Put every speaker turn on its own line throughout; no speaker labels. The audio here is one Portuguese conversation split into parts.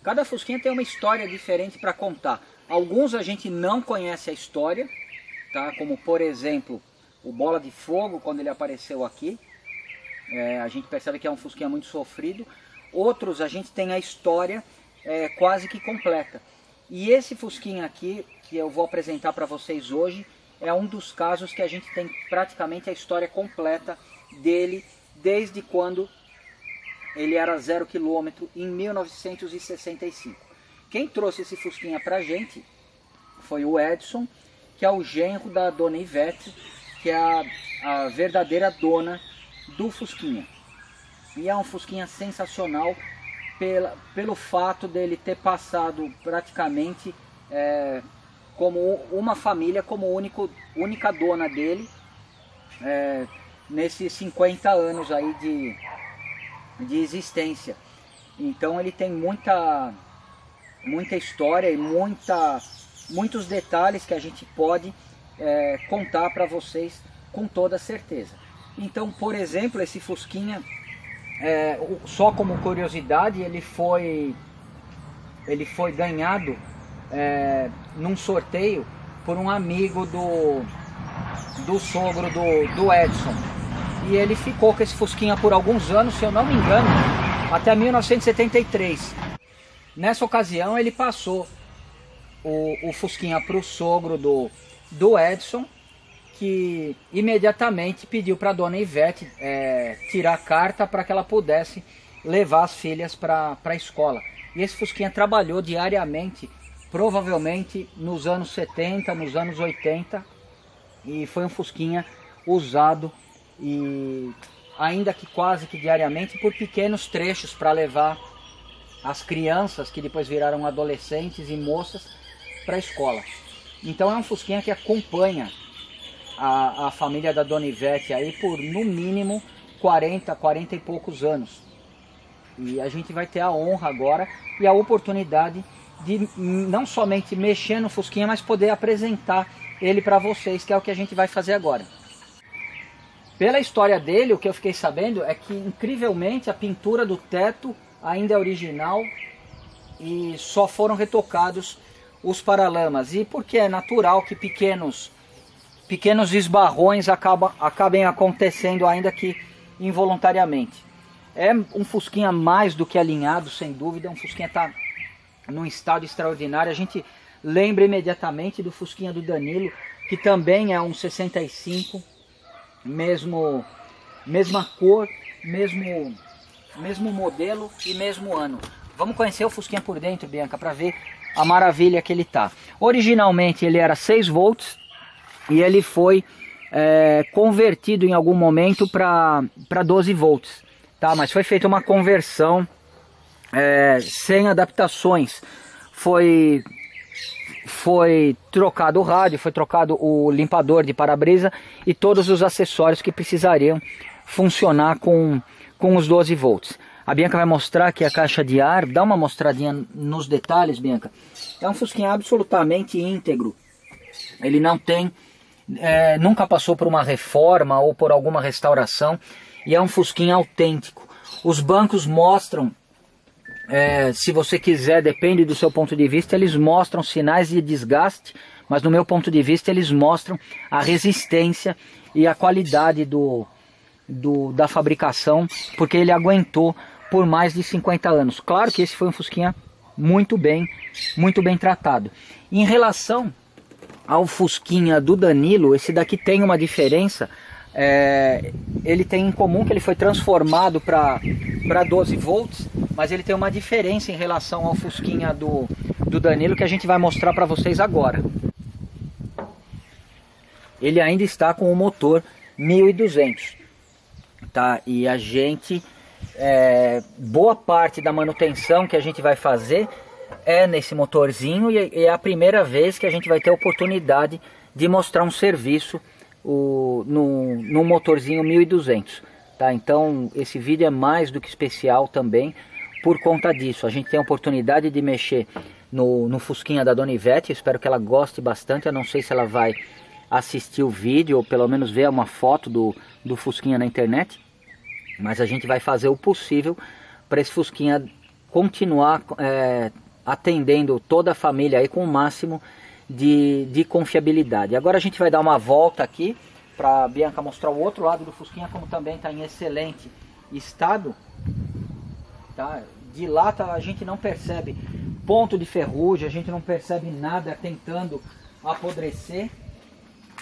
Cada Fusquinha tem uma história diferente para contar. Alguns a gente não conhece a história, tá? Como por exemplo o Bola de Fogo, quando ele apareceu aqui. A gente percebe que é um Fusquinha muito sofrido. Outros a gente tem a história quase que completa. E esse Fusquinha aqui, que eu vou apresentar para vocês hoje, é um dos casos que a gente tem praticamente a história completa dele, desde quando ele era 0 km, em 1965. Quem trouxe esse Fusquinha pra gente foi o Edson, que é o genro da dona Ivete, que é a verdadeira dona do Fusquinha. E é um Fusquinha sensacional pelo fato dele ter passado praticamente como uma família, como única dona dele, nesses 50 anos aí de existência. Então ele tem muita história e muitos detalhes que a gente pode contar para vocês com toda certeza. Então, por exemplo, esse Fusquinha, só como curiosidade, ele foi ganhado num sorteio por um amigo do sogro do Edson. E ele ficou com esse Fusquinha por alguns anos, se eu não me engano, até 1973. Nessa ocasião ele passou o Fusquinha para o sogro do Edson, que imediatamente pediu para a dona Ivete tirar a carta para que ela pudesse levar as filhas para a escola. E esse Fusquinha trabalhou diariamente, provavelmente nos anos 70, nos anos 80, e foi um Fusquinha usado, e ainda que quase que diariamente, por pequenos trechos para levar as crianças, que depois viraram adolescentes e moças, para a escola. Então é um Fusquinha que acompanha a família da dona Ivete aí por no mínimo 40 e poucos anos. E a gente vai ter a honra agora e a oportunidade de não somente mexer no Fusquinha, mas poder apresentar ele para vocês, que é o que a gente vai fazer agora. Pela história dele, o que eu fiquei sabendo é que, incrivelmente, a pintura do teto ainda é original e só foram retocados os paralamas. E porque é natural que pequenos esbarrões acabem acontecendo, ainda que involuntariamente. É um Fusquinha mais do que alinhado, sem dúvida. Um Fusquinha está num estado extraordinário. A gente lembra imediatamente do Fusquinha do Danilo, que também é um 65, mesma cor, mesmo modelo e mesmo ano. Vamos conhecer o Fusquinha por dentro, Bianca, para ver a maravilha que ele tá. Originalmente ele era 6 volts e ele foi convertido em algum momento para 12 volts, tá? Mas foi feita uma conversão sem adaptações. Foi trocado o rádio, foi trocado o limpador de para-brisa e todos os acessórios que precisariam funcionar com os 12 volts. A Bianca vai mostrar aqui a caixa de ar. Dá uma mostradinha nos detalhes, Bianca. É um Fusquinha absolutamente íntegro. Ele não tem, nunca passou por uma reforma ou por alguma restauração. E é um Fusquinha autêntico. Os bancos mostram, se você quiser, depende do seu ponto de vista, eles mostram sinais de desgaste. Mas no meu ponto de vista eles mostram a resistência e a qualidade da fabricação, porque ele aguentou por mais de 50 anos. Claro que esse foi um Fusquinha muito bem tratado. Em relação ao Fusquinha do Danilo, esse daqui tem uma diferença. Ele tem em comum que ele foi transformado para 12 volts, mas ele tem uma diferença em relação ao Fusquinha do Danilo, que a gente vai mostrar para vocês agora. Ele ainda está com o motor 1200, tá? E a gente, boa parte da manutenção que a gente vai fazer é nesse motorzinho, e é a primeira vez que a gente vai ter a oportunidade de mostrar um serviço no motorzinho 1200, tá? Então esse vídeo é mais do que especial também por conta disso. A gente tem a oportunidade de mexer no Fusquinha da dona Ivete. Espero que ela goste bastante. Eu não sei se ela vai assistir o vídeo ou pelo menos ver uma foto do Fusquinha na internet, mas a gente vai fazer o possível para esse Fusquinha continuar atendendo toda a família aí com o máximo de confiabilidade. Agora a gente vai dar uma volta aqui para a Bianca mostrar o outro lado do Fusquinha, como também está em excelente estado. Tá? De lá a gente não percebe ponto de ferrugem, a gente não percebe nada tentando apodrecer.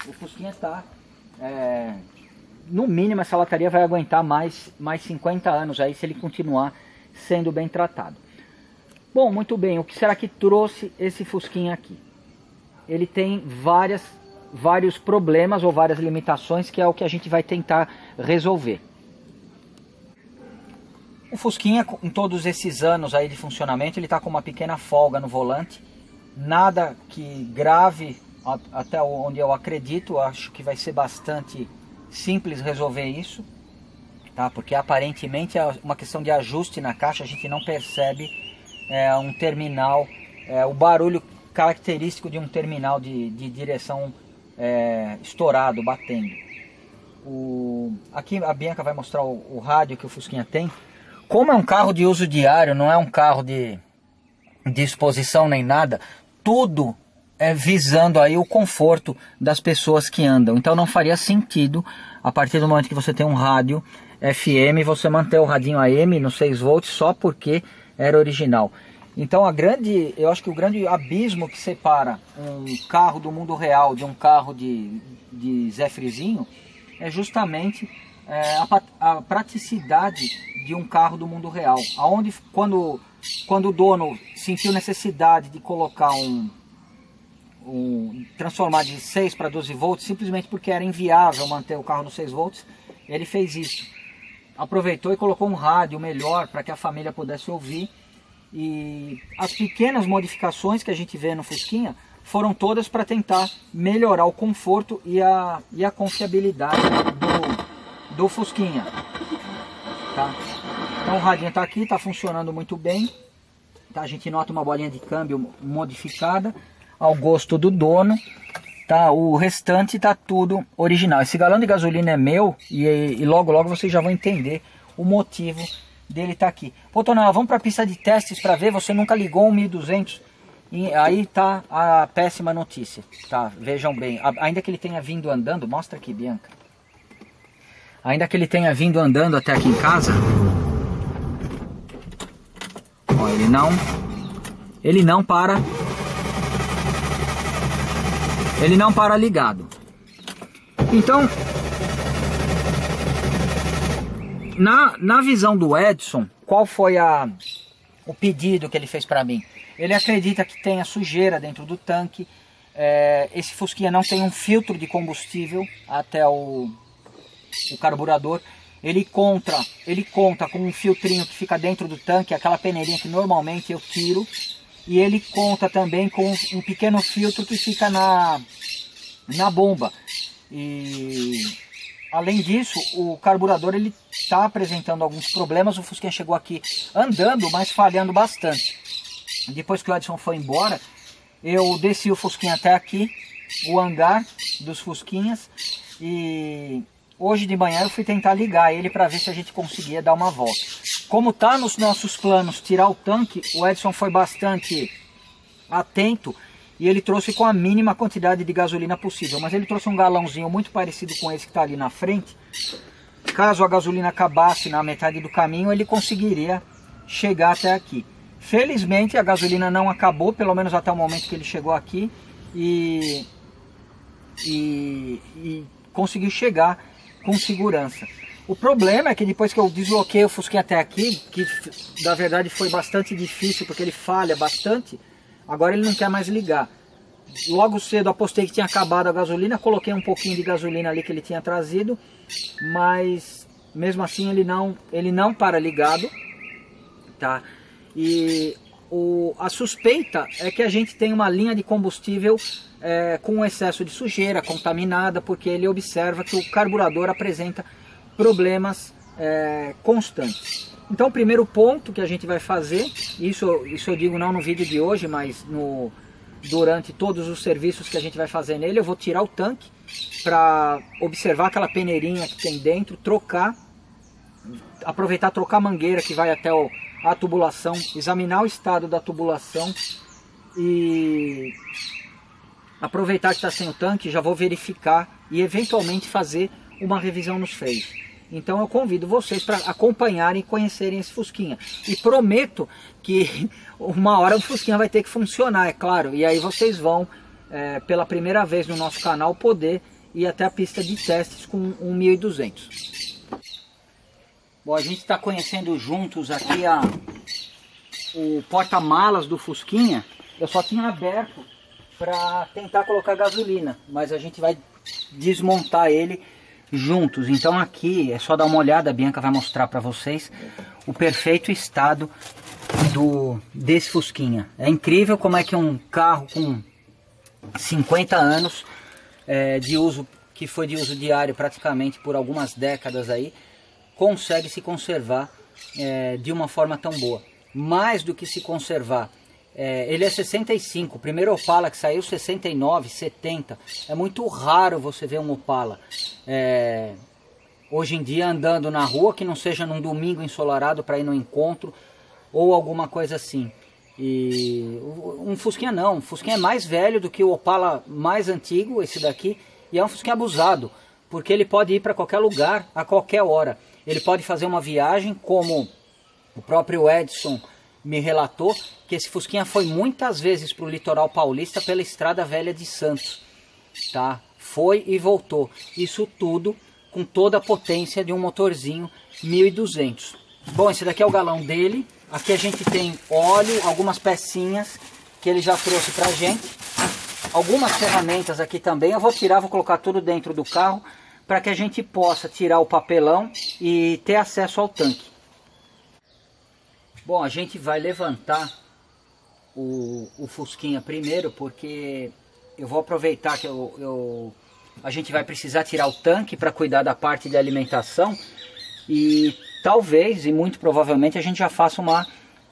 O Fusquinha está, no mínimo essa lataria vai aguentar mais 50 anos aí, se ele continuar sendo bem tratado. Bom, muito bem, o que será que trouxe esse Fusquinha aqui? Ele tem vários problemas ou várias limitações, que é o que a gente vai tentar resolver. O Fusquinha, em todos esses anos aí de funcionamento, ele está com uma pequena folga no volante. Nada que grave, até onde eu acredito. Acho que vai ser bastante simples resolver isso, tá? Porque aparentemente é uma questão de ajuste na caixa, a gente não percebe um terminal, o barulho característico de um terminal de direção estourado, batendo. Aqui a Bianca vai mostrar o rádio que o Fusquinha tem. Como é um carro de uso diário, não é um carro de exposição nem nada, tudo visando aí o conforto das pessoas que andam. Então não faria sentido, a partir do momento que você tem um rádio FM, você manter o radinho AM no 6 volts só porque era original. Então eu acho que o grande abismo que separa um carro do mundo real de um carro de Zé Frizinho é justamente a praticidade de um carro do mundo real. Aonde quando o dono sentiu necessidade de colocar transformar de 6 para 12 volts, simplesmente porque era inviável manter o carro no 6 volts, ele fez isso. Aproveitou e colocou um rádio melhor para que a família pudesse ouvir. E as pequenas modificações que a gente vê no Fusquinha foram todas para tentar melhorar o conforto e a confiabilidade do Fusquinha. Tá? Então o radinho está aqui, está funcionando muito bem. Tá? A gente nota uma bolinha de câmbio modificada ao gosto do dono. Tá? O restante está tudo original. Esse galão de gasolina é meu e logo vocês já vão entender o motivo dele estar aqui. Pô, Tonela, vamos para a pista de testes para ver. Você nunca ligou um 1200. E aí tá a péssima notícia. Tá? Vejam bem. Ainda que ele tenha vindo andando, mostra aqui, Bianca. Ainda que ele tenha vindo andando até aqui em casa, ó, ele não para ligado. Então, na visão do Edson, qual foi o pedido que ele fez para mim? Ele acredita que tenha sujeira dentro do tanque. Esse Fusquinha não tem um filtro de combustível até o carburador. Ele conta com um filtrinho que fica dentro do tanque, aquela peneirinha que normalmente eu tiro. E ele conta também com um pequeno filtro que fica na bomba. E além disso, o carburador ele está apresentando alguns problemas. O Fusquinha chegou aqui andando, mas falhando bastante. Depois que o Edson foi embora, eu desci o Fusquinha até aqui, o hangar dos Fusquinhas, e hoje de manhã eu fui tentar ligar ele para ver se a gente conseguia dar uma volta. Como está nos nossos planos tirar o tanque, o Edson foi bastante atento e ele trouxe com a mínima quantidade de gasolina possível. Mas ele trouxe um galãozinho muito parecido com esse que está ali na frente. Caso a gasolina acabasse na metade do caminho, ele conseguiria chegar até aqui. Felizmente a gasolina não acabou, pelo menos até o momento que ele chegou aqui, e conseguiu chegar com segurança. O problema é que depois que eu desloquei o Fusquinha até aqui, que na verdade foi bastante difícil porque ele falha bastante, agora ele não quer mais ligar. Logo cedo apostei que tinha acabado a gasolina, coloquei um pouquinho de gasolina ali que ele tinha trazido, mas mesmo assim ele não para ligado, tá? E a suspeita é que a gente tem uma linha de combustível com excesso de sujeira, contaminada, porque ele observa que o carburador apresenta problemas constantes. Então o primeiro ponto que a gente vai fazer, isso eu digo não no vídeo de hoje, mas durante todos os serviços que a gente vai fazer nele, eu vou tirar o tanque para observar aquela peneirinha que tem dentro, trocar a mangueira que vai até a tubulação, examinar o estado da tubulação e aproveitar que está sem o tanque, já vou verificar e eventualmente fazer uma revisão nos freios. Então eu convido vocês para acompanharem e conhecerem esse Fusquinha. E prometo que uma hora o Fusquinha vai ter que funcionar, é claro. E aí vocês vão, pela primeira vez no nosso canal, poder ir até a pista de testes com um 1200. Bom, a gente está conhecendo juntos aqui o porta-malas do Fusquinha. Eu só tinha aberto para tentar colocar gasolina, mas a gente vai desmontar ele juntos. Então aqui é só dar uma olhada, a Bianca vai mostrar para vocês o perfeito estado desse Fusquinha. É incrível como é que um carro com 50 anos de uso, que foi de uso diário praticamente por algumas décadas aí, consegue se conservar de uma forma tão boa. Mais do que se conservar, ele é 65, o primeiro Opala que saiu 69, 70, é muito raro você ver um Opala hoje em dia andando na rua, que não seja num domingo ensolarado para ir no encontro ou alguma coisa assim. E um Fusquinha não, um Fusquinha é mais velho do que o Opala mais antigo, esse daqui, e é um Fusquinha abusado, porque ele pode ir para qualquer lugar, a qualquer hora. Ele pode fazer uma viagem, como o próprio Edson me relatou, que esse Fusquinha foi muitas vezes para o litoral paulista pela Estrada Velha de Santos, tá? Foi e voltou. Isso tudo com toda a potência de um motorzinho 1200. Bom, esse daqui é o galão dele. Aqui a gente tem óleo, algumas pecinhas que ele já trouxe pra gente. Algumas ferramentas aqui também. Eu vou tirar, vou colocar tudo dentro do carro para que a gente possa tirar o papelão e ter acesso ao tanque. Bom, a gente vai levantar o Fusquinha primeiro, porque eu vou aproveitar que a gente vai precisar tirar o tanque para cuidar da parte de alimentação, e talvez, e muito provavelmente, a gente já faça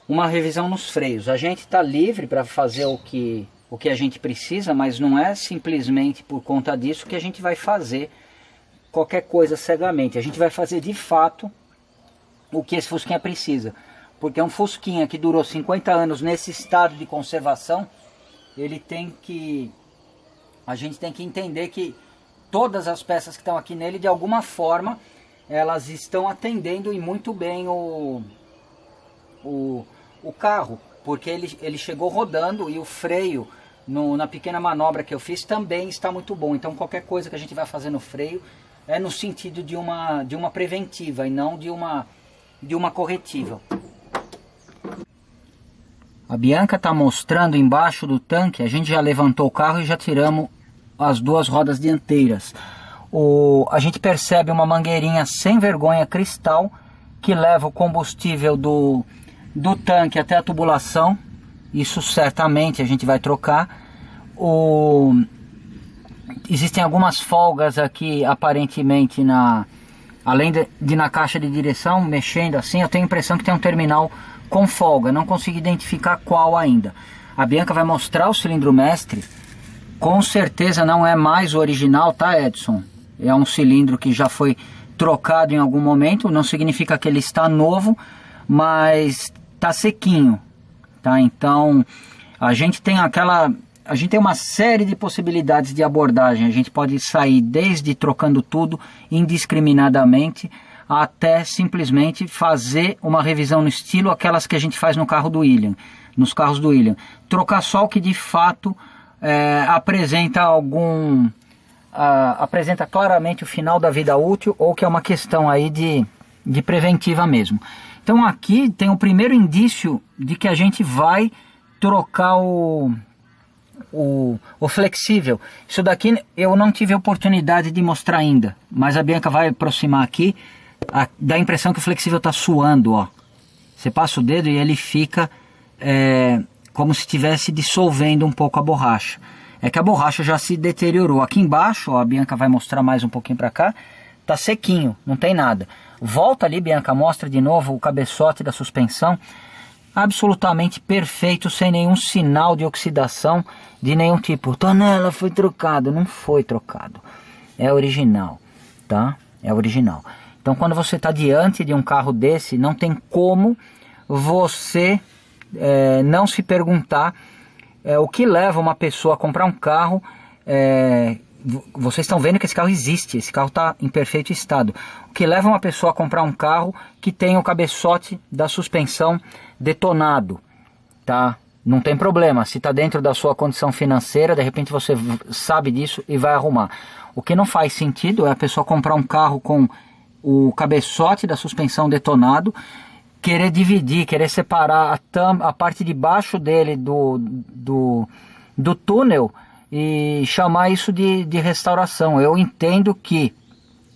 uma revisão nos freios. A gente está livre para fazer o que a gente precisa, mas não é simplesmente por conta disso que a gente vai fazer qualquer coisa cegamente. A gente vai fazer de fato o que esse Fusquinha precisa. Porque é um Fusquinha que durou 50 anos nesse estado de conservação. A gente tem que entender que todas as peças que estão aqui nele, de alguma forma, elas estão atendendo e muito bem o carro. Porque ele chegou rodando, e o freio, na pequena manobra que eu fiz, também está muito bom. Então qualquer coisa que a gente vai fazer no freio é no sentido de uma preventiva e não de uma corretiva. A Bianca está mostrando embaixo do tanque. A gente já levantou o carro e já tiramos as duas rodas dianteiras. A gente percebe uma mangueirinha sem vergonha cristal que leva o combustível do tanque até a tubulação. Isso certamente a gente vai trocar. Existem algumas folgas aqui, aparentemente, além de na caixa de direção, mexendo assim, eu tenho a impressão que tem um terminal com folga, não consigo identificar qual ainda. A Bianca vai mostrar o cilindro mestre. Com certeza não é mais o original, tá, Edson? É um cilindro que já foi trocado em algum momento, não significa que ele está novo, mas tá sequinho, tá? Então a gente tem uma série de possibilidades de abordagem. A gente pode sair desde trocando tudo indiscriminadamente até simplesmente fazer uma revisão no estilo aquelas que a gente faz no carro do William, nos carros do William. Trocar só o que de fato apresenta claramente o final da vida útil, ou que é uma questão aí de preventiva mesmo. Então aqui tem o primeiro indício de que a gente vai trocar o flexível. Isso daqui eu não tive a oportunidade de mostrar ainda, mas a Bianca vai aproximar aqui. Dá a impressão que o flexível está suando, ó. Você passa o dedo e ele fica como se estivesse dissolvendo um pouco a borracha. É que a borracha já se deteriorou. Aqui embaixo, ó, a Bianca vai mostrar mais um pouquinho para cá, tá sequinho, não tem nada. Volta ali, Bianca, mostra de novo o cabeçote da suspensão. Absolutamente perfeito, sem nenhum sinal de oxidação de nenhum tipo. Tonela, foi trocado. Não foi trocado. É original, tá? É original. Então quando você está diante de um carro desse, não tem como você não se perguntar o que leva uma pessoa a comprar um carro. Vocês estão vendo que esse carro existe, esse carro está em perfeito estado. O que leva uma pessoa a comprar um carro que tem o cabeçote da suspensão detonado, tá? Não tem problema, se está dentro da sua condição financeira, de repente você sabe disso e vai arrumar. O que não faz sentido é a pessoa comprar um carro com o cabeçote da suspensão detonado, querer dividir, querer separar a parte de baixo dele do túnel e chamar isso de restauração. Eu entendo que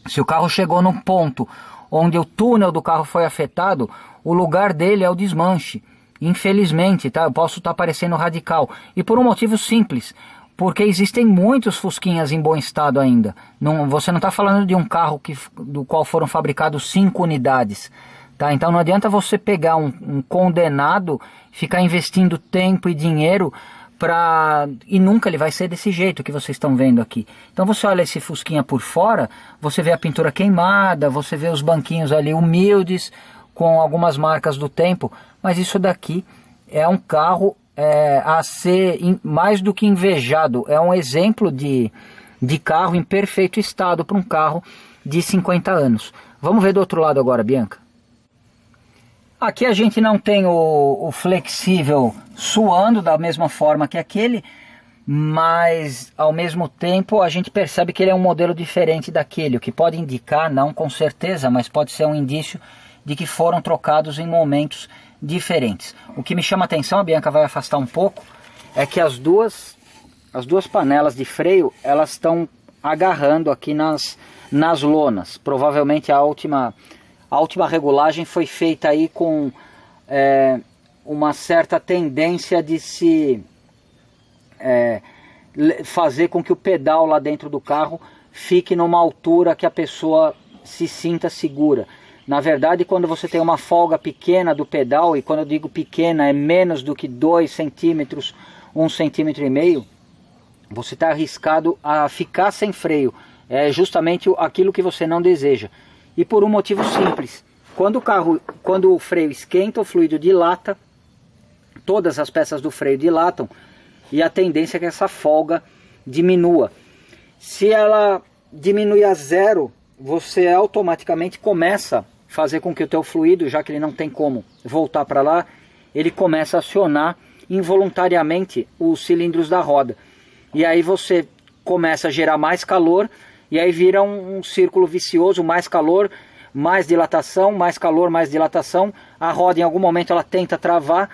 se o carro chegou num ponto onde o túnel do carro foi afetado, o lugar dele é o desmanche. Infelizmente, tá? Eu posso estar parecendo radical. E por um motivo simples, porque existem muitos Fusquinhas em bom estado ainda. Você não está falando de um carro do qual foram fabricados 5 unidades. Tá? Então não adianta você pegar um condenado, ficar investindo tempo e dinheiro e nunca ele vai ser desse jeito que vocês estão vendo aqui. Então você olha esse Fusquinha por fora, você vê a pintura queimada, você vê os banquinhos ali humildes, com algumas marcas do tempo, mas isso daqui é um carro a ser mais do que invejado. É um exemplo de carro em perfeito estado para um carro de 50 anos. Vamos ver do outro lado agora, Bianca. Aqui a gente não tem o flexível suando da mesma forma que aquele, mas ao mesmo tempo a gente percebe que ele é um modelo diferente daquele, o que pode indicar, não com certeza, mas pode ser um indício de que foram trocados em momentos diferentes. O que me chama a atenção, a Bianca vai afastar um pouco, é que as duas panelas de freio, elas estão agarrando aqui nas lonas. Provavelmente a última regulagem foi feita aí com uma certa tendência de se fazer com que o pedal lá dentro do carro fique numa altura que a pessoa se sinta segura. Na verdade, quando você tem uma folga pequena do pedal, e quando eu digo pequena é menos do que 2 centímetros, 1,5 centímetros, você está arriscado a ficar sem freio. É justamente aquilo que você não deseja. E por um motivo simples. Quando o freio esquenta, o fluido dilata, todas as peças do freio dilatam, e a tendência é que essa folga diminua. Se ela diminuir a zero, você automaticamente começa a fazer com que o teu fluido, já que ele não tem como voltar para lá, ele começa a acionar involuntariamente os cilindros da roda. E aí você começa a gerar mais calor, e aí vira um círculo vicioso, mais calor, mais dilatação, mais calor, mais dilatação. A roda em algum momento ela tenta travar,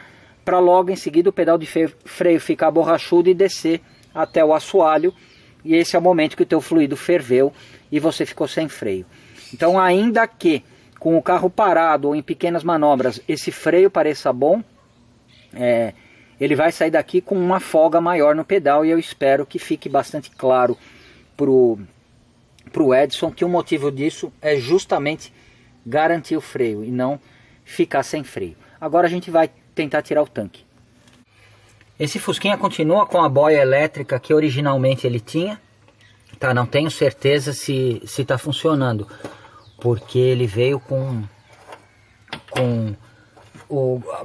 para logo em seguida o pedal de freio ficar borrachudo e descer até o assoalho. E esse é o momento que o teu fluido ferveu e você ficou sem freio. Então, ainda que com o carro parado ou em pequenas manobras esse freio pareça bom, ele vai sair daqui com uma folga maior no pedal, e eu espero que fique bastante claro pro Edson que o motivo disso é justamente garantir o freio e não ficar sem freio. Agora a gente vai tentar tirar o tanque. Esse Fusquinha continua com a boia elétrica que originalmente ele tinha, tá? Não tenho certeza se está funcionando, porque ele veio com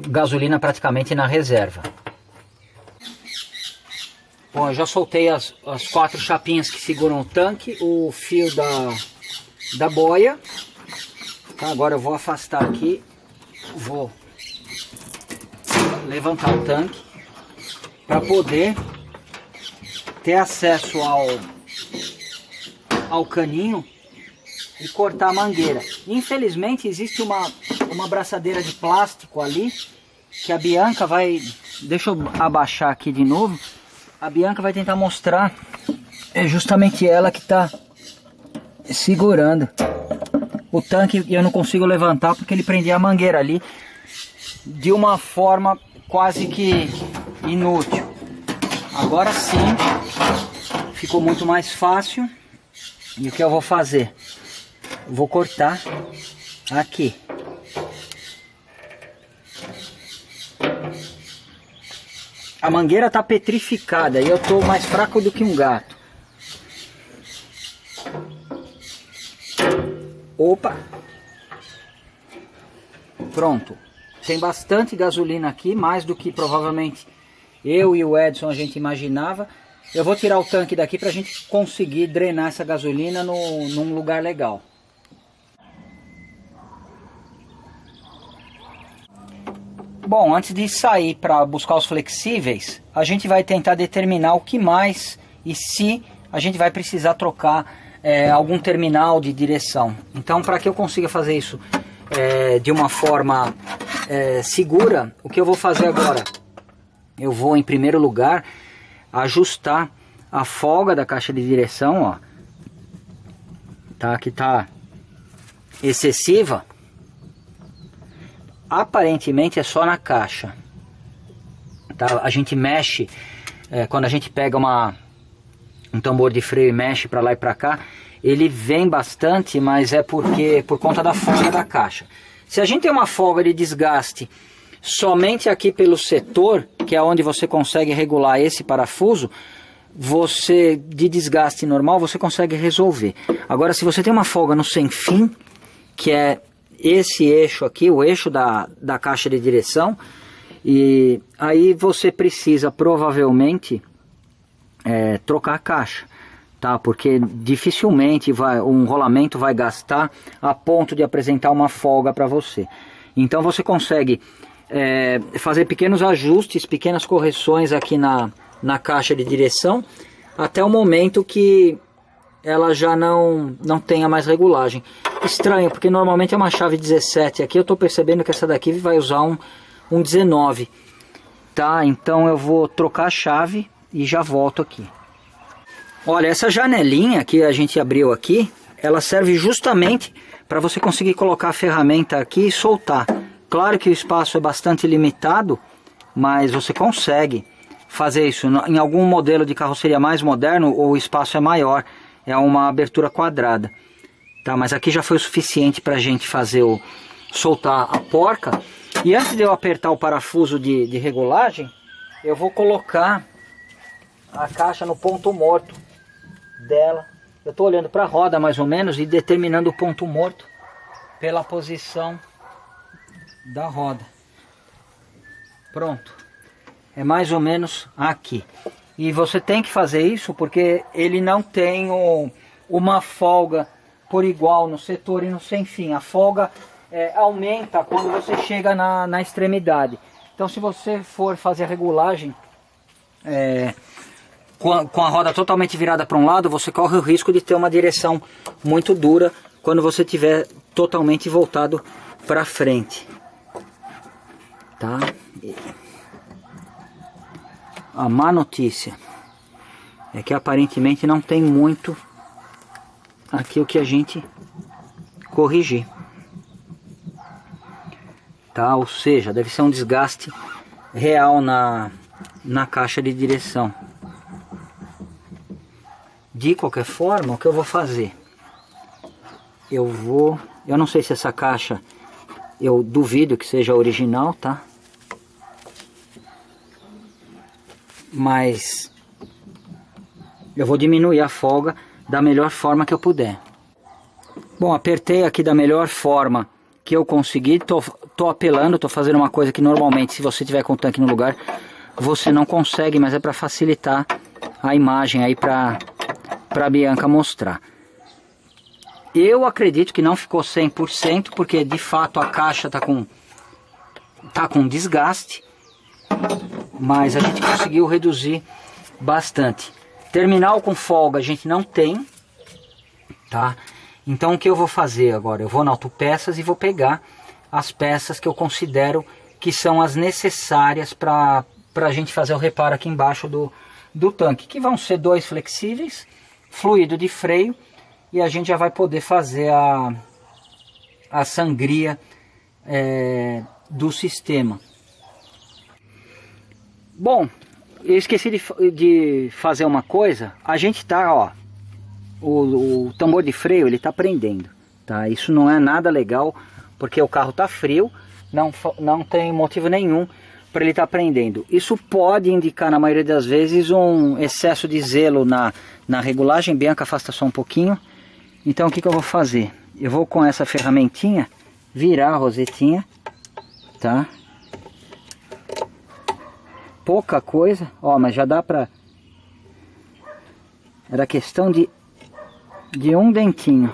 gasolina praticamente na reserva. Bom, eu já soltei as 4 chapinhas que seguram o tanque, o fio da boia. Tá, agora eu vou afastar aqui, vou levantar o tanque para poder ter acesso ao caninho e cortar a mangueira. Infelizmente existe uma braçadeira de plástico ali que a Bianca vai... Deixa eu abaixar aqui de novo. A Bianca vai tentar mostrar. É justamente ela que está segurando o tanque, e eu não consigo levantar porque ele prendia a mangueira ali de uma forma quase que inútil. Agora sim ficou muito mais fácil. E o que eu vou fazer? Vou cortar aqui. A mangueira está petrificada e eu estou mais fraco do que um gato. Opa! Pronto. tem bastante gasolina aqui, mais do que provavelmente eu e o Edson a gente imaginava. Eu vou tirar o tanque daqui para a gente conseguir drenar essa gasolina num lugar legal. Bom, antes de sair para buscar os flexíveis, a gente vai tentar determinar o que mais e se a gente vai precisar trocar algum terminal de direção. Então, para que eu consiga fazer isso de uma forma segura, o que eu vou fazer agora? Eu vou, em primeiro lugar, ajustar a folga da caixa de direção, ó, tá? Que tá excessiva. Aparentemente é só na caixa, tá? A gente mexe, quando a gente pega um tambor de freio e mexe para lá e para cá, ele vem bastante, mas é por conta da folga da caixa. Se a gente tem uma folga de desgaste somente aqui pelo setor, que é onde você consegue regular esse parafuso, de desgaste normal, você consegue resolver. Agora, se você tem uma folga no sem fim, que é esse eixo aqui, o eixo da caixa de direção, e aí você precisa provavelmente trocar a caixa, tá? Porque dificilmente um rolamento vai gastar a ponto de apresentar uma folga para você. Então você consegue fazer pequenos ajustes, pequenas correções aqui na caixa de direção, até o momento que ela já não tenha mais regulagem. Estranho, porque normalmente é uma chave 17, aqui eu estou percebendo que essa daqui vai usar um 19, tá? Então eu vou trocar a chave e já volto aqui. Olha, essa janelinha que a gente abriu aqui, ela serve justamente para você conseguir colocar a ferramenta aqui e soltar. Claro que o espaço é bastante limitado, mas você consegue fazer isso. Em algum modelo de carroceria mais moderno, o espaço é maior, é uma abertura quadrada. Tá, mas aqui já foi o suficiente para a gente fazer soltar a porca. E antes de eu apertar o parafuso de regulagem, eu vou colocar a caixa no ponto morto dela. Eu estou olhando para a roda mais ou menos e determinando o ponto morto pela posição da roda. Pronto, é mais ou menos aqui. E você tem que fazer isso porque ele não tem uma folga por igual no setor e no sem fim. A folga aumenta quando você chega na extremidade. Então, se você for fazer a regulagem com a roda totalmente virada para um lado, você corre o risco de ter uma direção muito dura quando você estiver totalmente voltado para frente. Tá? A má notícia é que aparentemente não tem muito aqui o que a gente corrigir, tá? Ou seja, deve ser um desgaste real na caixa de direção. De qualquer forma, o que eu vou fazer? Eu não sei se essa caixa, eu duvido que seja original, tá? Mas eu vou diminuir a folga da melhor forma que eu puder. Bom, apertei aqui da melhor forma que eu consegui. Tô apelando, tô fazendo uma coisa que normalmente, se você tiver com o tanque no lugar, você não consegue, mas é para facilitar a imagem aí para Bianca mostrar. Eu acredito que não ficou 100%, porque de fato a caixa tá com desgaste, mas a gente conseguiu reduzir bastante. Terminal com folga a gente não tem, tá? Então o que eu vou fazer agora? Eu vou na Autopeças e vou pegar as peças que eu considero que são as necessárias para a gente fazer o reparo aqui embaixo do tanque, que vão ser 2 flexíveis, fluido de freio, e a gente já vai poder fazer a sangria do sistema. Bom, eu esqueci de fazer uma coisa. A gente tá, ó, o tambor de freio ele tá prendendo, tá? Isso não é nada legal, porque o carro tá frio, não tem motivo nenhum para ele estar prendendo. Isso pode indicar na maioria das vezes um excesso de zelo na regulagem. Bianca, afasta só um pouquinho. Então o que eu vou fazer? Eu vou com essa ferramentinha virar a rosetinha, tá? pouca coisa, ó, mas já dá pra... Era questão de um dentinho.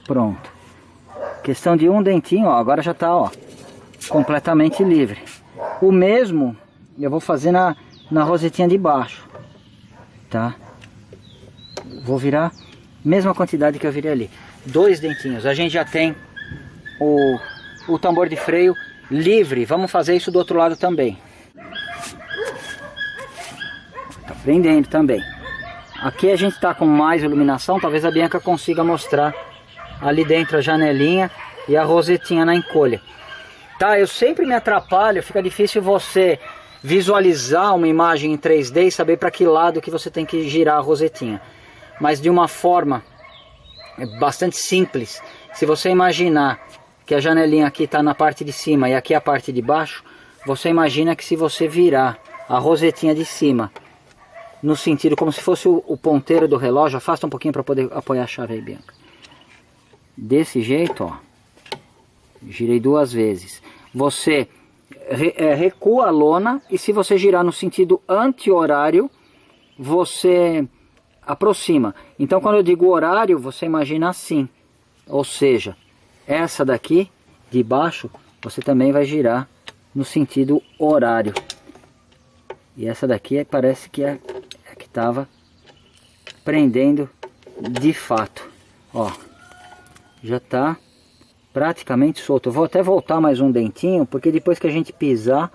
Pronto. Questão de um dentinho, ó, agora já tá, ó, completamente livre. O mesmo eu vou fazer na rosetinha de baixo, tá? Vou virar mesma quantidade que eu virei ali. 2 dentinhos. A gente já tem o tambor de freio livre. Vamos fazer isso do outro lado também. Tá prendendo também. Aqui a gente tá com mais iluminação. Talvez a Bianca consiga mostrar ali dentro a janelinha e a rosetinha na encolha. Tá, eu sempre me atrapalho. Fica difícil você visualizar uma imagem em 3D e saber para que lado que você tem que girar a rosetinha. Mas de uma forma bastante simples. Se você imaginar que a janelinha aqui está na parte de cima e aqui a parte de baixo, você imagina que se você virar a rosetinha de cima no sentido como se fosse o ponteiro do relógio, afasta um pouquinho para poder apoiar a chave aí, Bianca. Desse jeito, ó, girei 2 vezes. Você recua a lona e se você girar no sentido anti-horário, você aproxima. Então quando eu digo horário, você imagina assim. Ou seja, essa daqui de baixo, você também vai girar no sentido horário. E essa daqui parece que é a que estava prendendo de fato. Ó, já está praticamente solto. Eu vou até voltar mais um dentinho, porque depois que a gente pisar,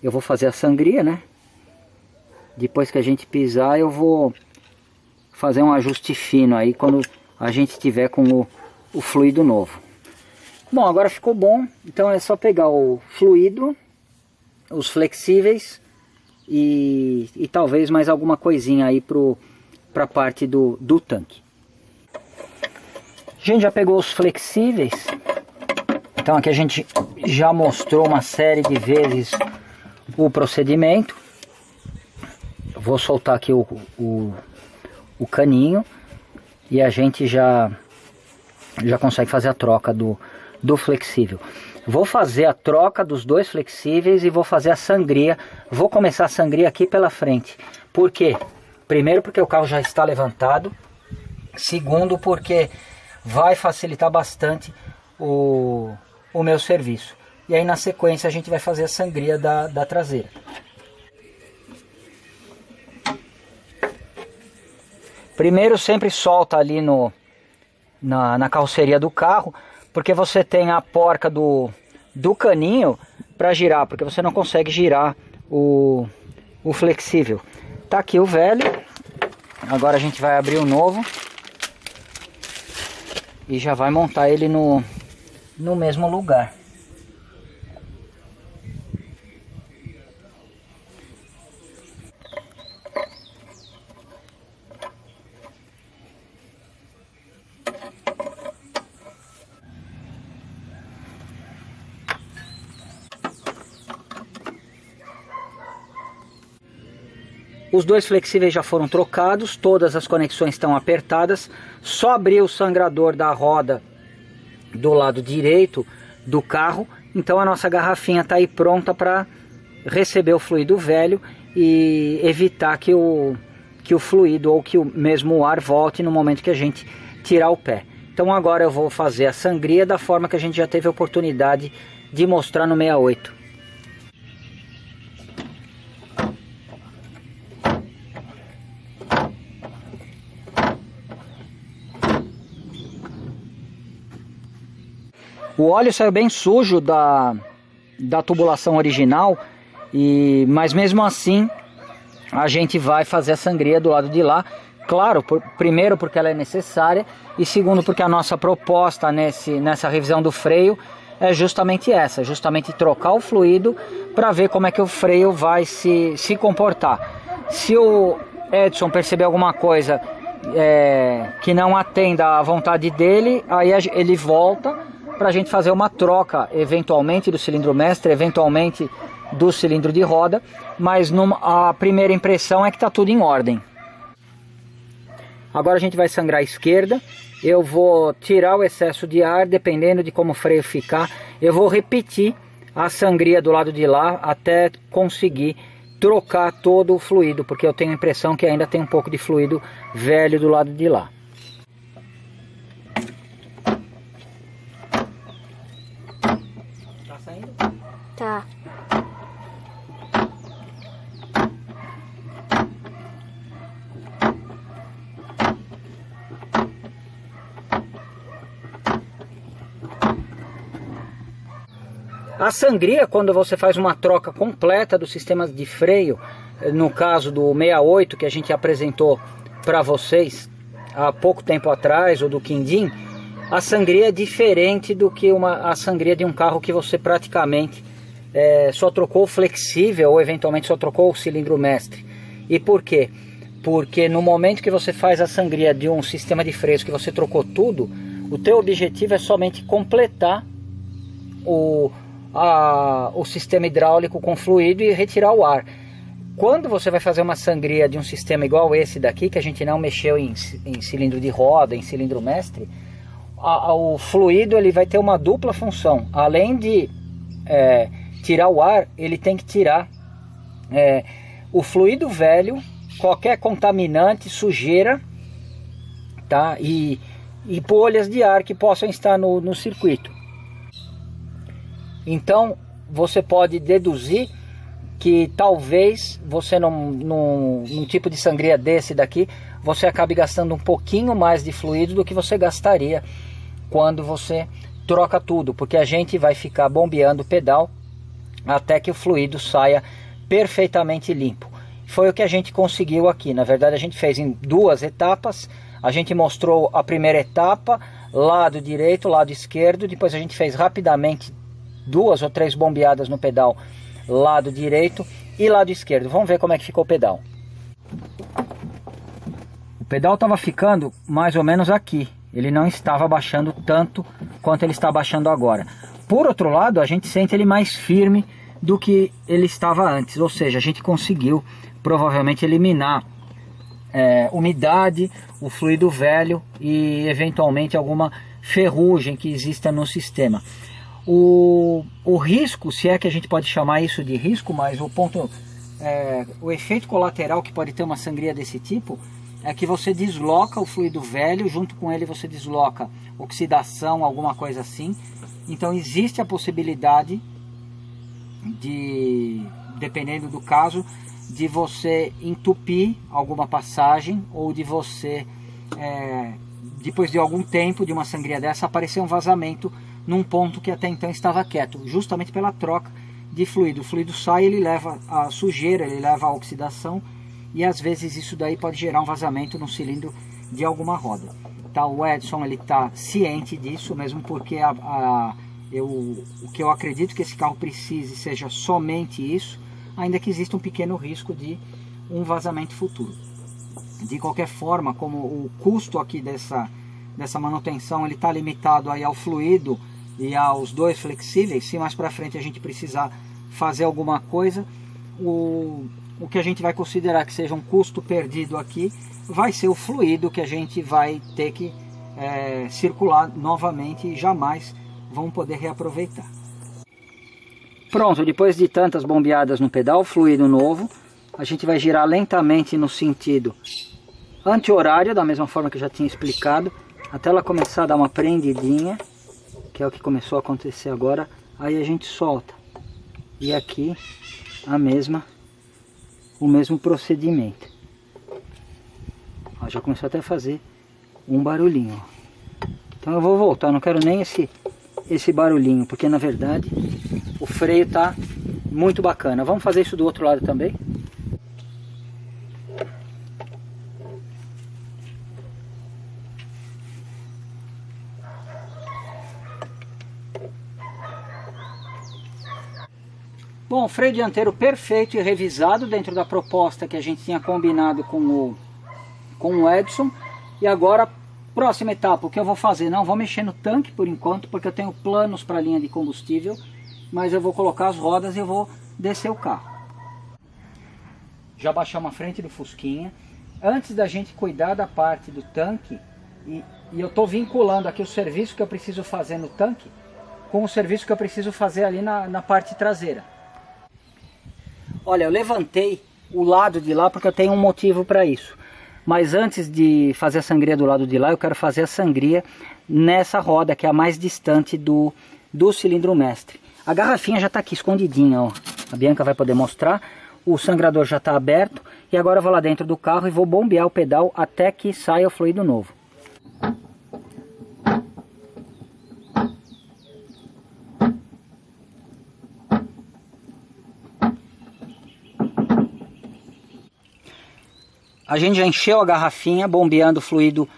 eu vou fazer a sangria, né? Depois que a gente pisar, eu vou fazer um ajuste fino aí quando a gente tiver com o fluido novo. Bom, agora ficou bom. Então é só pegar o fluido, os flexíveis e talvez mais alguma coisinha aí para a parte do tanque. A gente já pegou os flexíveis. Então aqui a gente já mostrou uma série de vezes o procedimento. Vou soltar aqui o caninho e a gente já consegue fazer a troca do flexível. Vou fazer a troca dos 2 flexíveis e vou fazer a sangria. Vou começar a sangria aqui pela frente. Por quê? Primeiro porque o carro já está levantado. Segundo porque vai facilitar bastante o meu serviço. E aí na sequência a gente vai fazer a sangria da traseira. Primeiro sempre solta ali na carroceria do carro, porque você tem a porca do caninho para girar, porque você não consegue girar o flexível. Tá aqui o velho, agora a gente vai abrir o novo e já vai montar ele no mesmo lugar. Os 2 flexíveis já foram trocados, todas as conexões estão apertadas, só abrir o sangrador da roda do lado direito do carro, então a nossa garrafinha está aí pronta para receber o fluido velho e evitar que o fluido ou que mesmo o ar volte no momento que a gente tirar o pé. Então agora eu vou fazer a sangria da forma que a gente já teve a oportunidade de mostrar no 68. O óleo saiu bem sujo da tubulação original, mas mesmo assim a gente vai fazer a sangria do lado de lá. Claro, primeiro porque ela é necessária e segundo porque a nossa proposta nessa revisão do freio é justamente essa, justamente trocar o fluido para ver como é que o freio vai se comportar. Se o Edson perceber alguma coisa que não atenda à vontade dele, aí ele volta para a gente fazer uma troca, eventualmente do cilindro mestre, eventualmente do cilindro de roda, mas a primeira impressão é que está tudo em ordem. Agora a gente vai sangrar a esquerda, eu vou tirar o excesso de ar, dependendo de como o freio ficar, eu vou repetir a sangria do lado de lá até conseguir trocar todo o fluido, porque eu tenho a impressão que ainda tem um pouco de fluido velho do lado de lá. Tá saindo?
Tá.
A sangria, quando você faz uma troca completa do sistema de freio, no caso do 68 que a gente apresentou para vocês há pouco tempo atrás, ou do Quindim, a sangria é diferente do que a sangria de um carro que você praticamente só trocou o flexível ou eventualmente só trocou o cilindro mestre. E por quê? Porque no momento que você faz a sangria de um sistema de freios que você trocou tudo, o teu objetivo é somente completar o sistema hidráulico com fluido e retirar o ar. Quando você vai fazer uma sangria de um sistema igual esse daqui, que a gente não mexeu em cilindro de roda, em cilindro mestre, o fluido ele vai ter uma dupla função. Além de tirar o ar, ele tem que tirar o fluido velho, qualquer contaminante, sujeira, tá? E bolhas de ar que possam estar no circuito. Então você pode deduzir que talvez você num tipo de sangria desse daqui, você acabe gastando um pouquinho mais de fluido do que você gastaria quando você troca tudo, porque a gente vai ficar bombeando o pedal até que o fluido saia perfeitamente limpo. Foi o que a gente conseguiu aqui. Na verdade a gente fez em duas etapas. A gente mostrou a primeira etapa, lado direito, lado esquerdo, depois a gente fez rapidamente 2 ou 3 bombeadas no pedal, lado direito e lado esquerdo. Vamos ver como é que ficou o pedal. O pedal estava ficando mais ou menos aqui. Ele não estava baixando tanto quanto ele está baixando agora. Por outro lado, a gente sente ele mais firme do que ele estava antes. Ou seja, a gente conseguiu provavelmente eliminar umidade, o fluido velho e eventualmente alguma ferrugem que exista no sistema. O risco, se é que a gente pode chamar isso de risco, mas o efeito colateral que pode ter uma sangria desse tipo é que você desloca o fluido velho, junto com ele você desloca oxidação, alguma coisa assim. Então existe a possibilidade de, dependendo do caso, de você entupir alguma passagem, ou de você, depois de algum tempo de uma sangria dessa, aparecer um vazamento num ponto que até então estava quieto, justamente pela troca de fluido. O fluido sai, ele leva a sujeira, ele leva a oxidação, e às vezes isso daí pode gerar um vazamento no cilindro de alguma roda. Tá, o Edson ele está ciente disso, mesmo porque o que eu acredito que esse carro precise seja somente isso, ainda que exista um pequeno risco de um vazamento futuro. De qualquer forma, como o custo aqui dessa manutenção ele está limitado aí ao fluido e aos 2 flexíveis, se mais para frente a gente precisar fazer alguma coisa, o que a gente vai considerar que seja um custo perdido aqui vai ser o fluido que a gente vai ter que circular novamente e jamais vão poder reaproveitar. Pronto, depois de tantas bombeadas no pedal, fluido novo, a gente vai girar lentamente no sentido anti-horário, da mesma forma que eu já tinha explicado, até ela começar a dar uma prendidinha, que é o que começou a acontecer agora. Aí a gente solta. E aqui o mesmo procedimento. Ó, já começou até a fazer um barulhinho. Ó. Então eu vou voltar, não quero nem esse barulhinho, porque na verdade o freio tá muito bacana. Vamos fazer isso do outro lado também. Bom, freio dianteiro perfeito e revisado dentro da proposta que a gente tinha combinado com o Edson. E agora, próxima etapa, o que eu vou fazer? Não vou mexer no tanque por enquanto, porque eu tenho planos para a linha de combustível, mas eu vou colocar as rodas e eu vou descer o carro. Já baixamos a frente do Fusquinha. Antes da gente cuidar da parte do tanque, e eu estou vinculando aqui o serviço que eu preciso fazer no tanque com o serviço que eu preciso fazer ali na parte traseira. Olha, eu levantei o lado de lá porque eu tenho um motivo para isso. Mas antes de fazer a sangria do lado de lá, eu quero fazer a sangria nessa roda que é a mais distante do cilindro mestre. A garrafinha já está aqui escondidinha, ó. A Bianca vai poder mostrar. O sangrador já está aberto. E agora eu vou lá dentro do carro e vou bombear o pedal até que saia o fluido novo. A gente já encheu a garrafinha bombeando o fluido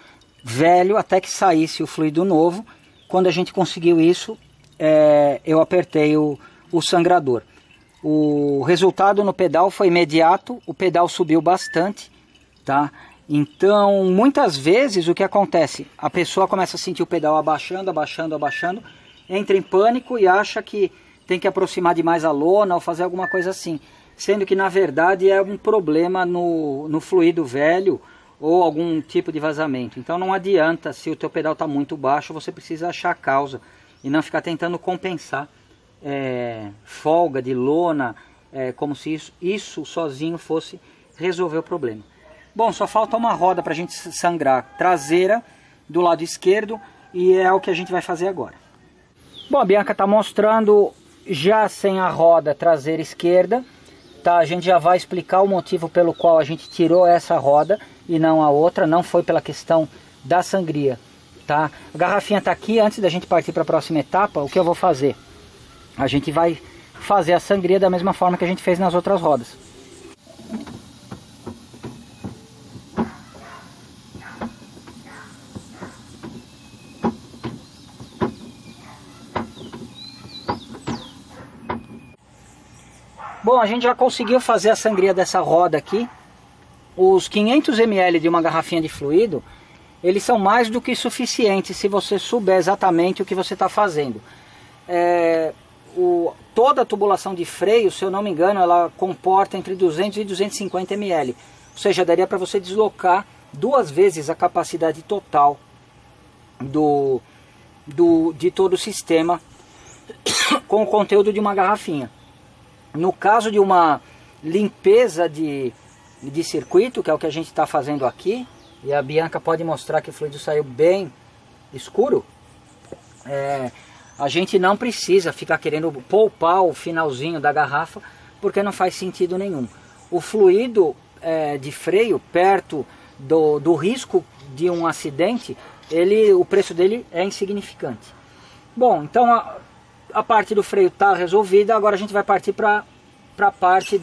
velho até que saísse o fluido novo. Quando a gente conseguiu isso, eu apertei o sangrador. O resultado no pedal foi imediato, o pedal subiu bastante, tá? Então, muitas vezes o que acontece? A pessoa começa a sentir o pedal abaixando, abaixando, abaixando, entra em pânico e acha que tem que aproximar demais a lona ou fazer alguma coisa assim. Sendo que na verdade é um problema no fluido velho ou algum tipo de vazamento. Então não adianta, se o teu pedal está muito baixo, você precisa achar a causa e não ficar tentando compensar folga de lona, como se isso sozinho fosse resolver o problema. Bom, só falta uma roda para a gente sangrar traseira do lado esquerdo e é o que a gente vai fazer agora. Bom, a Bianca está mostrando já sem a roda traseira esquerda. Tá, a gente já vai explicar o motivo pelo qual a gente tirou essa roda e não a outra, não foi pela questão da sangria, tá? A garrafinha tá aqui. Antes da gente partir para a próxima etapa, o que eu vou fazer? A gente vai fazer a sangria da mesma forma que a gente fez nas outras rodas. Bom, a gente já conseguiu fazer a sangria dessa roda aqui. Os 500 ml de uma garrafinha de fluido, eles são mais do que suficientes se você souber exatamente o que você está fazendo. Toda a tubulação de freio, se eu não me engano, ela comporta entre 200 e 250 ml. Ou seja, daria para você deslocar 2 vezes a capacidade total de todo o sistema com o conteúdo de uma garrafinha. No caso de uma limpeza de circuito, que é o que a gente está fazendo aqui, e a Bianca pode mostrar que o fluido saiu bem escuro, a gente não precisa ficar querendo poupar o finalzinho da garrafa, porque não faz sentido nenhum. O fluido de freio, perto do risco de um acidente, o preço dele é insignificante. Bom, então a parte do freio está resolvida, agora a gente vai partir para a parte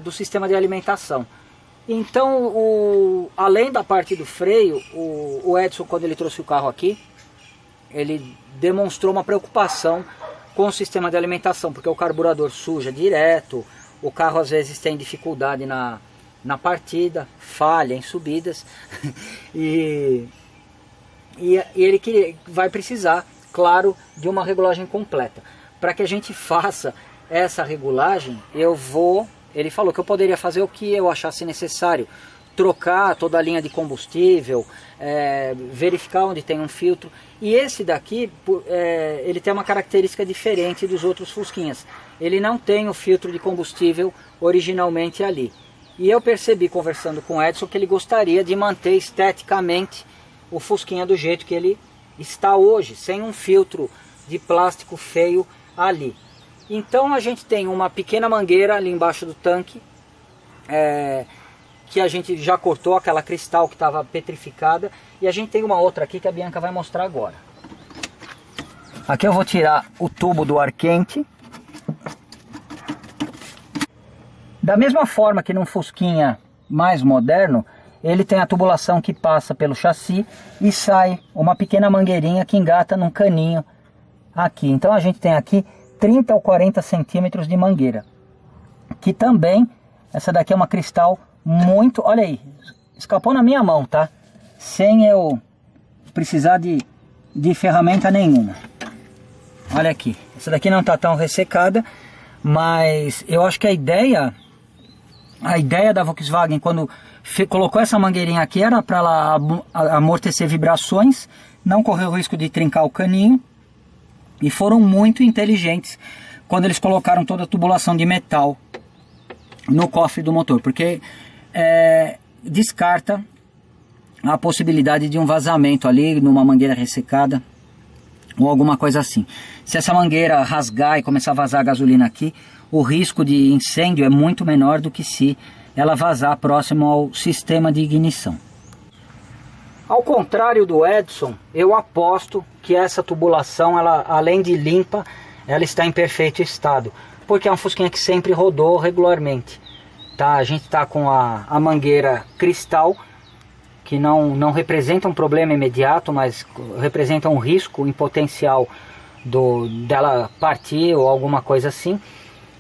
do sistema de alimentação. Então, além da parte do freio, o Edson, quando ele trouxe o carro aqui, ele demonstrou uma preocupação com o sistema de alimentação, porque o carburador suja direto, o carro às vezes tem dificuldade na partida, falha em subidas, e ele vai precisar, claro, de uma regulagem completa. Para que a gente faça essa regulagem, ele falou que eu poderia fazer o que eu achasse necessário, trocar toda a linha de combustível, verificar onde tem um filtro. E esse daqui, ele tem uma característica diferente dos outros Fusquinhas. Ele não tem o filtro de combustível originalmente ali. E eu percebi, conversando com o Edson, que ele gostaria de manter esteticamente o Fusquinha do jeito que ele está hoje, sem um filtro de plástico feio ali. Então a gente tem uma pequena mangueira ali embaixo do tanque, que a gente já cortou, aquela cristal que estava petrificada, e a gente tem uma outra aqui que a Bianca vai mostrar agora. Aqui eu vou tirar o tubo do ar quente. Da mesma forma que num Fusquinha mais moderno, ele tem a tubulação que passa pelo chassi e sai uma pequena mangueirinha que engata num caninho aqui. Então a gente tem aqui 30 ou 40 centímetros de mangueira, que também, essa daqui é uma cristal muito, olha aí, escapou na minha mão, tá? Sem eu precisar de ferramenta nenhuma. Olha aqui, essa daqui não está tão ressecada, mas eu acho que a ideia da Volkswagen quando colocou essa mangueirinha aqui era para ela amortecer vibrações não correu o risco de trincar o caninho e foram muito inteligentes quando eles colocaram toda a tubulação de metal no cofre do motor, porque descarta a possibilidade de um vazamento ali numa mangueira ressecada ou alguma coisa assim. Se essa mangueira rasgar e começar a vazar gasolina aqui, o risco de incêndio é muito menor do que se ela vazar próximo ao sistema de ignição. Ao contrário do Edson, eu aposto que essa tubulação, ela, além de limpa, ela está em perfeito estado, porque é um Fusquinha que sempre rodou regularmente. Tá? A gente está com a mangueira cristal, que não representa um problema imediato, mas representa um risco em potencial dela partir ou alguma coisa assim.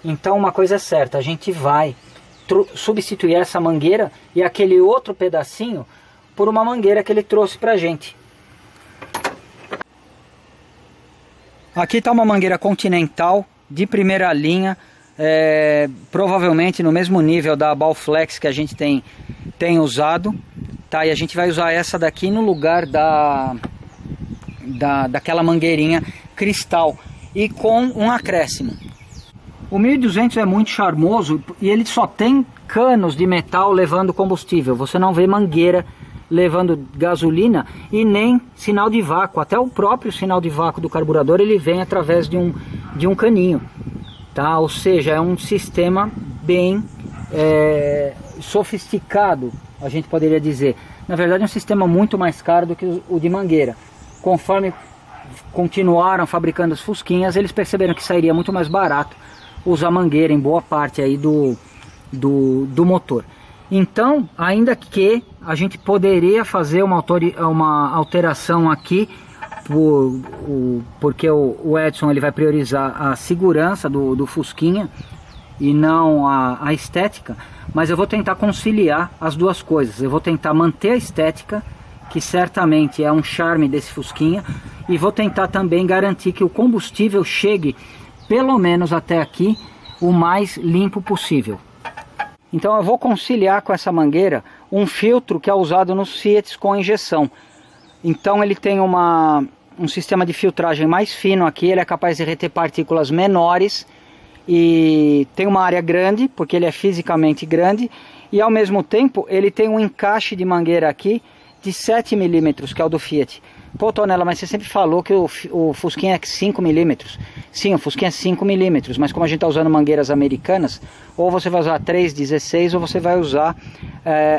Então uma coisa é certa, a gente vai substituir essa mangueira e aquele outro pedacinho por uma mangueira que ele trouxe pra gente. Aqui está uma mangueira Continental de primeira linha, provavelmente no mesmo nível da Balflex que a gente tem usado, tá? E a gente vai usar essa daqui no lugar daquela mangueirinha cristal e com um acréscimo. O 1200 é muito charmoso e ele só tem canos de metal levando combustível. Você não vê mangueira levando gasolina e nem sinal de vácuo. Até o próprio sinal de vácuo do carburador ele vem através de um caninho, tá? Ou seja, é um sistema bem sofisticado, a gente poderia dizer. Na verdade é um sistema muito mais caro do que o de mangueira. Conforme continuaram fabricando as Fusquinhas, eles perceberam que sairia muito mais barato usar mangueira em boa parte aí do motor. Então, ainda que a gente poderia fazer uma alteração aqui, porque o Edson ele vai priorizar a segurança do Fusquinha e não a estética, mas eu vou tentar conciliar as duas coisas. Eu vou tentar manter a estética, que certamente é um charme desse Fusquinha, e vou tentar também garantir que o combustível chegue pelo menos até aqui o mais limpo possível. Então eu vou conciliar com essa mangueira um filtro que é usado nos Fiat com injeção. Então ele tem um sistema de filtragem mais fino aqui, ele é capaz de reter partículas menores e tem uma área grande, porque ele é fisicamente grande, e ao mesmo tempo ele tem um encaixe de mangueira aqui de 7 milímetros, que é o do Fiat. Pô, Tonela, mas você sempre falou que o Fusquinha é 5 milímetros. Sim, o Fusquinha é 5 milímetros, mas como a gente está usando mangueiras americanas, ou você vai usar 3,16 ou você vai usar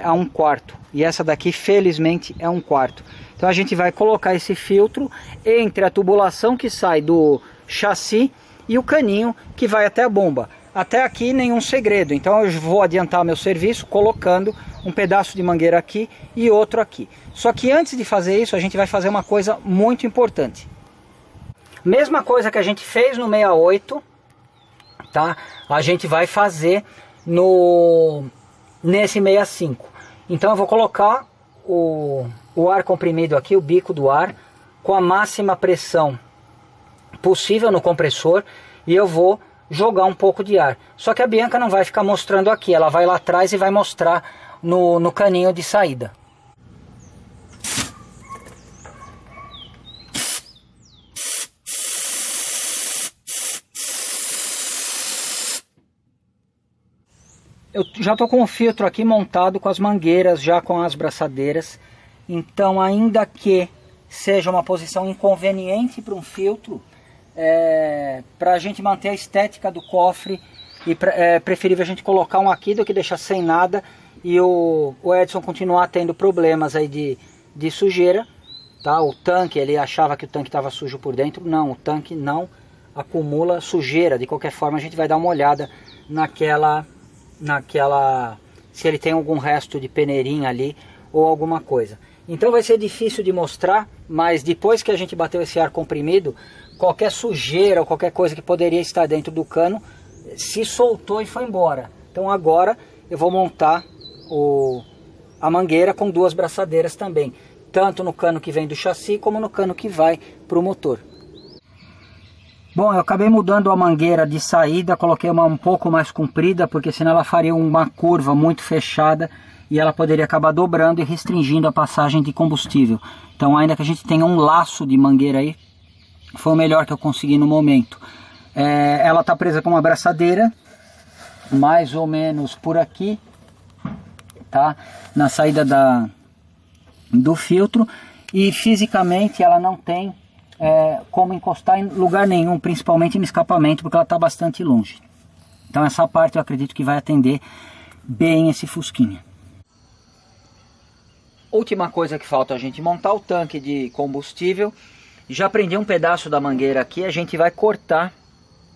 a 1/4. E essa daqui, felizmente, é 1/4. Então a gente vai colocar esse filtro entre a tubulação que sai do chassi e o caninho que vai até a bomba. Até aqui nenhum segredo, então eu vou adiantar meu serviço colocando um pedaço de mangueira aqui e outro aqui. Só que antes de fazer isso, a gente vai fazer uma coisa muito importante. Mesma coisa que a gente fez no 68, tá? A gente vai fazer nesse 65. Então eu vou colocar o ar comprimido aqui, o bico do ar, com a máxima pressão possível no compressor, e eu vou jogar um pouco de ar. Só que a Bianca não vai ficar mostrando aqui, ela vai lá atrás e vai mostrar no caninho de saída. Eu já estou com o filtro aqui montado com as mangueiras, já com as braçadeiras. Então, ainda que seja uma posição inconveniente para um filtro, para a gente manter a estética do cofre, e é preferível a gente colocar um aqui do que deixar sem nada e o Edson continuar tendo problemas aí de sujeira, tá? O tanque, ele achava que o tanque estava sujo por dentro. Não, o tanque não acumula sujeira. De qualquer forma, a gente vai dar uma olhada naquela se ele tem algum resto de peneirinha ali ou alguma coisa. Então vai ser difícil de mostrar, mas depois que a gente bateu esse ar comprimido, qualquer sujeira ou qualquer coisa que poderia estar dentro do cano se soltou e foi embora. Então agora eu vou montar a mangueira com duas braçadeiras também, tanto no cano que vem do chassi como no cano que vai para o motor. Bom, eu acabei mudando a mangueira de saída, coloquei uma um pouco mais comprida, porque senão ela faria uma curva muito fechada e ela poderia acabar dobrando e restringindo a passagem de combustível. Então, ainda que a gente tenha um laço de mangueira aí, foi o melhor que eu consegui no momento. Ela está presa com uma abraçadeira, mais ou menos por aqui, tá? Na saída do filtro, e fisicamente ela não tem como encostar em lugar nenhum, principalmente no escapamento, porque ela está bastante longe. Então essa parte eu acredito que vai atender bem esse Fusquinha. Última coisa que falta a gente montar: o tanque de combustível. Já prendi um pedaço da mangueira aqui, a gente vai cortar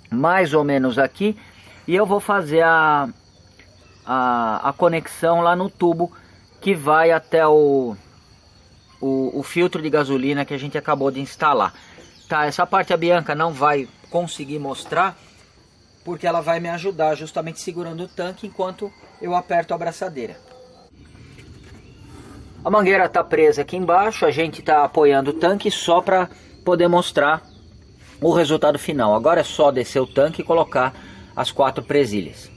mais ou menos aqui, e eu vou fazer a conexão lá no tubo que vai até o filtro de gasolina que a gente acabou de instalar. Tá, essa parte a Bianca não vai conseguir mostrar, porque ela vai me ajudar justamente segurando o tanque enquanto eu aperto a abraçadeira. A mangueira está presa aqui embaixo, a gente está apoiando o tanque só para poder mostrar o resultado final. Agora é só descer o tanque e colocar as 4 presilhas.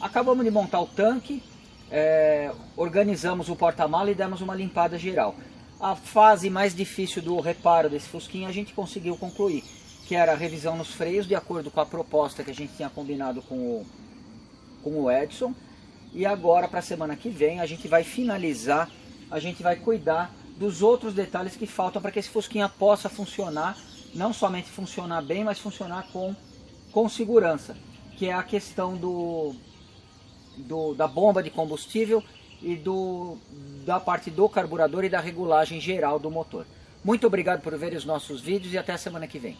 Acabamos de montar o tanque, organizamos o porta-mala e demos uma limpada geral. A fase mais difícil do reparo desse Fusquinha a gente conseguiu concluir, que era a revisão nos freios, de acordo com a proposta que a gente tinha combinado com o Edson. E agora, para a semana que vem, a gente vai finalizar, a gente vai cuidar dos outros detalhes que faltam para que esse Fusquinha possa funcionar, não somente funcionar bem, mas funcionar com segurança, que é a questão da bomba de combustível e da parte do carburador e da regulagem geral do motor. Muito obrigado por ver os nossos vídeos e até a semana que vem.